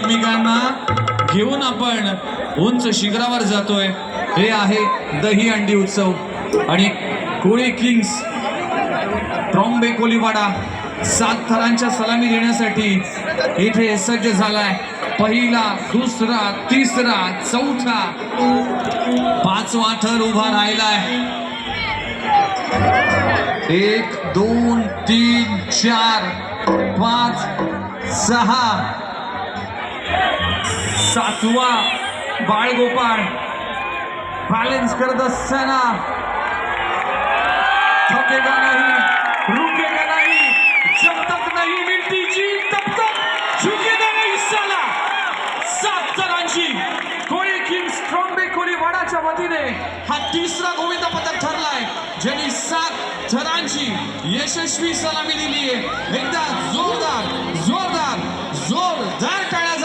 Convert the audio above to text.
एकमेकांना घेऊन आपण उंच शिखरावर जातोय। हे आहे दही अंडी उत्सव आणि कोळी किंग्स ट्रॉम्बे कोलीवाडा 7 थरांच्या सलामी देण्यासाठी इथे सज्ज झालाय। पहिला, दुसरा, तिसरा, चौथा, 5वा थर उभा राहिलाय। 1 2 3 4 5 6 7वा बाळगोपाळ बैलेंस करत असताना थकेगा नहीं, रुकेगा नहीं, जब तक नहीं मिलती जीत तब तक झुकेगा नहीं साला। 7 थरांची कोळी किंग्स ट्रॉम्बे कोलीवाडाच्या वतीने हा 3रा गोविंद पदक ठरलाय, ज्यांनी 7 थरांची यशस्वी सलामी दिली आहे। एकदा जोरदार जोरदार जोरदार